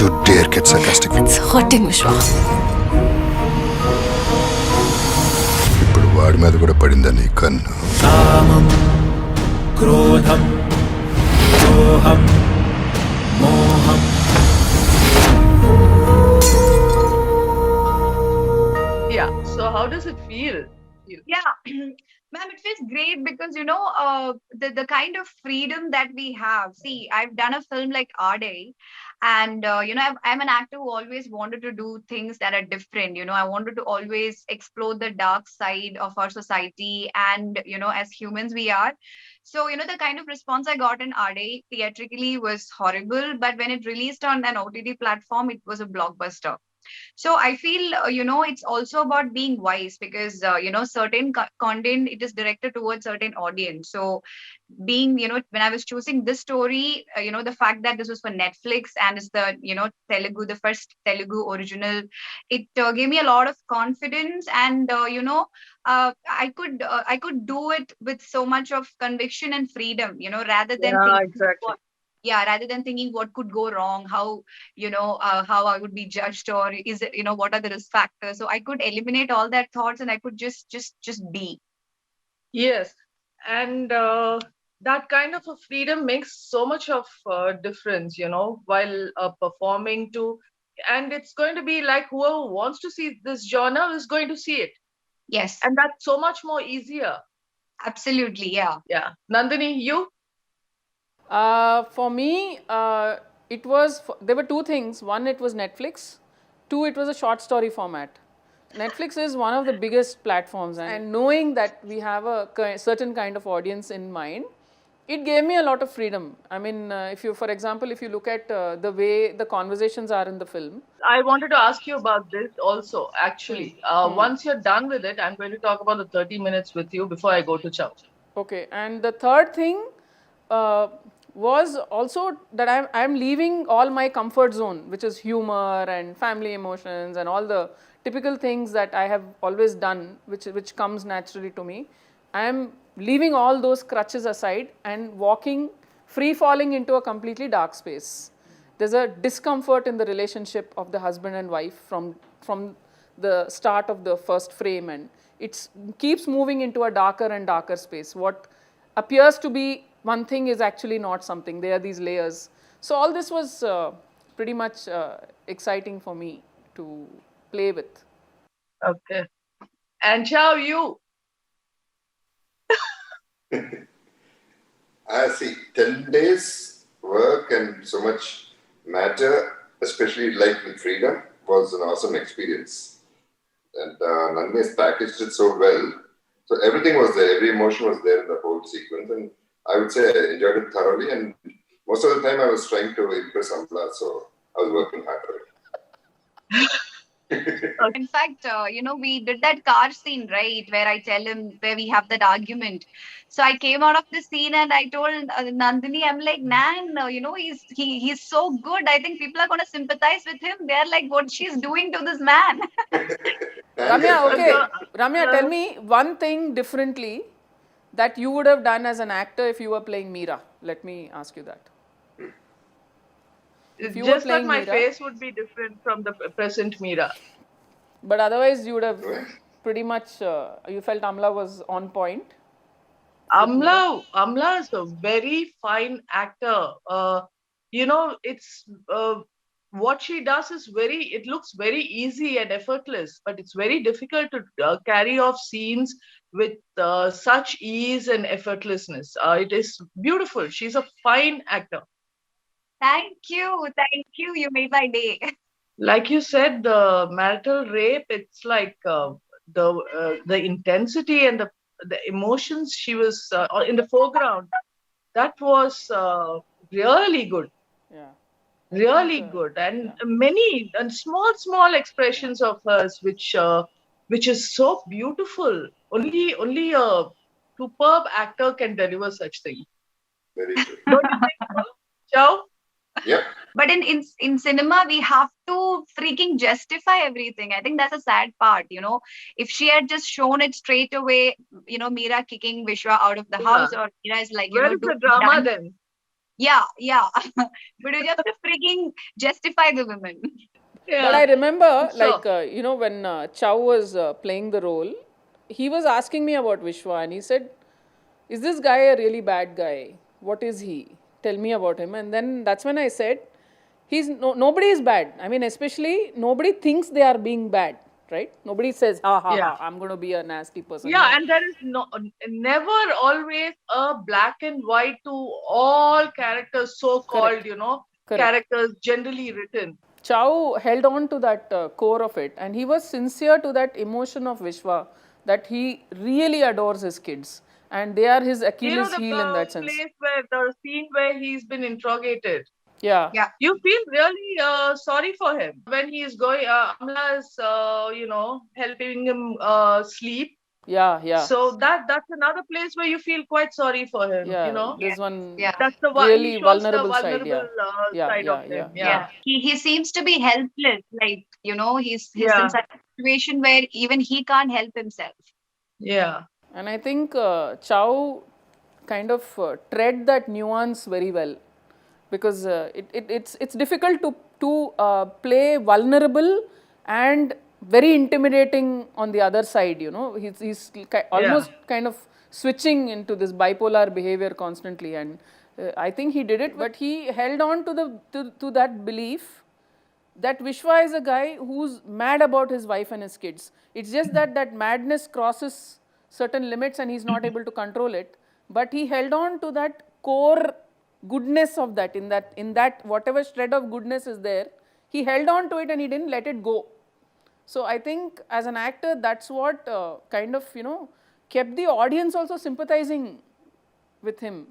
you dare get sarcastic? It's hurting, Vishwa. ఇప్పుడు వాడి మీద కూడా పడిందా నీ కన్ను? కామం క్రోధం మోహం మోహం. Yeah. So how does it feel? Yeah, ma'am, it feels great because the kind of freedom that we have. See, I've done a film like Our Day, and I'm an actor who always wanted to do things that are different. I wanted to always explore the dark side of our society, and as humans we are. So the kind of response I got in Our Day theatrically was horrible, but when it released on an OTT platform, it was a blockbuster. So I feel it's also about being wise because certain content, it is directed towards certain audience. So being when I was choosing this story, the fact that this was for Netflix and it's the Telugu, the first Telugu original, it gave me a lot of confidence, and I could do it with so much of conviction and freedom, rather than Yeah, thinking exactly. rather than thinking what could go wrong, how I would be judged, or is it, what are the risk factors. So I could eliminate all that thoughts and I could just be. Yes. And that kind of a freedom makes so much of difference, while performing too. And it's going to be like whoever wants to see this genre is going to see it. Yes, And that's so much more easier. absolutely. Yeah. Yeah. Nandini, you? For me, there were two things. One, it was Netflix. Two, it was a short story format. Netflix is one of the biggest platforms, and knowing that we have a certain kind of audience in mind, it gave me a lot of freedom. I mean, for example, if you look at the way the conversations are in the film. I wanted to ask you about this also, actually. Once you're done with it, I'm going to talk about the 30 minutes with you before I go to Chow. Okay, and the third thing was also that I'm leaving all my comfort zone, which is humor and family emotions and all the typical things that I have always done, which comes naturally to me. I am leaving all those crutches aside and free falling into a completely dark space. There's a discomfort in the relationship of the husband and wife from the start of the first frame, and it keeps moving into a darker and darker space. What appears to be one thing is actually not something. There are these layers. So all this was pretty much exciting for me to play with. Okay. And Chow, you? I see. 10 days work and so much matter, especially like with freedom, was an awesome experience. And Nandini has packaged it so well. So everything was there, every emotion was there in the whole sequence. And I would say I enjoyed it thoroughly. And most of the time I was trying to impress Amala, so I was working hard for it. In fact, we did that car scene, right, where I tell him, where we have that argument. So I came out of the scene and I told Nandini, I'm like, Nan, he's so good. I think people are going to sympathize with him. They're like, what she's doing to this man. Ramya, okay. Ramya, tell me one thing differently that you would have done as an actor if you were playing Meera. Let me ask you that. If you just that my Meera, face would be different from the present Meera. But otherwise, you would have pretty much, you felt Amala was on point. Amala is a very fine actor. It's what she does is it looks very easy and effortless, but it's very difficult to carry off scenes with such ease and effortlessness. It is beautiful. She's a fine actor. Thank you. You made my day. Like you said, the marital rape, it's like the intensity and the emotions she was in the foreground. That was really good. Yeah. Really good. And many and small expressions of hers, which is so beautiful. Only a superb actor can deliver such things. Very true. Don't you think so, Chow? Yep. But in cinema, we have to freaking justify everything. I think that's a sad part, If she had just shown it straight away, Meera kicking Vishwa out of the house, or Meera is like, where is the drama then? Yeah, yeah. But you have to freaking justify the women. But I Yeah. remember, So, when Chow was playing the role, he was asking me about Vishwa, and he said, "Is this guy a really bad guy? What is he? Tell me about him." And then that's when I said, nobody is bad. I mean, especially nobody thinks they are being bad, right? Nobody says, "Ha ha yeah. ha, I'm going to be a nasty person." Yeah, No, and there is never always a black and white to all characters, so called, correct, correct. characters generally written. Chow held on to that core of it, and he was sincere to that emotion of Vishwa, that he really adores his kids, and they are his Achilles The heel in that sense. place where the scene where he's been interrogated, Yeah, Yeah. you feel really sorry for him when he is going. Amla is, helping him sleep. yeah, yeah, So that's another place where you feel quite sorry for him. yeah. Yeah. There's one Yeah. That's the one he really shows the vulnerable side. vulnerable Yeah, yeah, side of yeah, yeah, him. yeah. Yeah, Yeah. He seems to be helpless. Like, he's in yeah, such a situation where even he can't help himself. yeah. And I think Chow kind of tread that nuance very well, because it's difficult to play vulnerable and very intimidating on the other side. Yeah. Almost kind of switching into this bipolar behavior constantly, and I think he did it, but he held on to to that belief that Vishwa is a guy who's mad about his wife and his kids. It's just that that madness crosses certain limits and he's not able to control it. But he held on to that core goodness of that, in that whatever shred of goodness is there, he held on to it and he didn't let it go. So I think as an actor, that's what kind of kept the audience also sympathizing with him.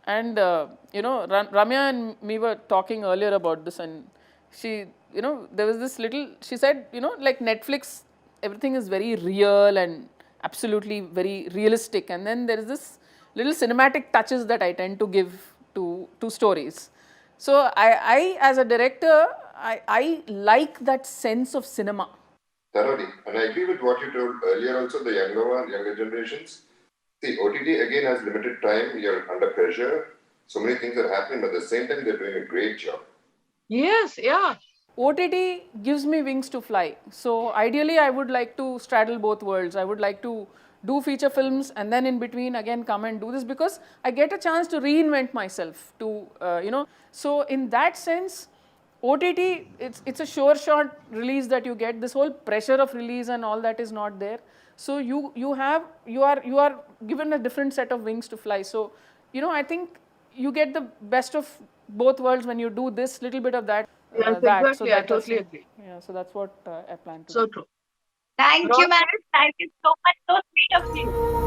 And Ramya and me were talking earlier about this, and she, there was this little. She said, like Netflix, everything is very real and absolutely very realistic, and then there is this little cinematic touches that I tend to give to stories. So I as a director, I like that sense of cinema. Thoroughly. And I agree with what you told earlier also, the younger generations. See, OTT again has limited time, you're under pressure, so many things are happening, but at the same time, they're doing a great job. Yes, yeah. OTT gives me wings to fly. So ideally, I would like to straddle both worlds. I would like to do feature films and then in between again come and do this, because I get a chance to reinvent myself. So in that sense, OTT, it's a sure shot release that you get. This whole pressure of release and all that is not there. So you are given a different set of wings to fly. So I think you get the best of both worlds when you do this little bit of that. Yes, So exactly. I that's totally agree. yeah. So that's what I plan to So do. true. Thank you, Ron, man. Thank you so much. So sweet of you.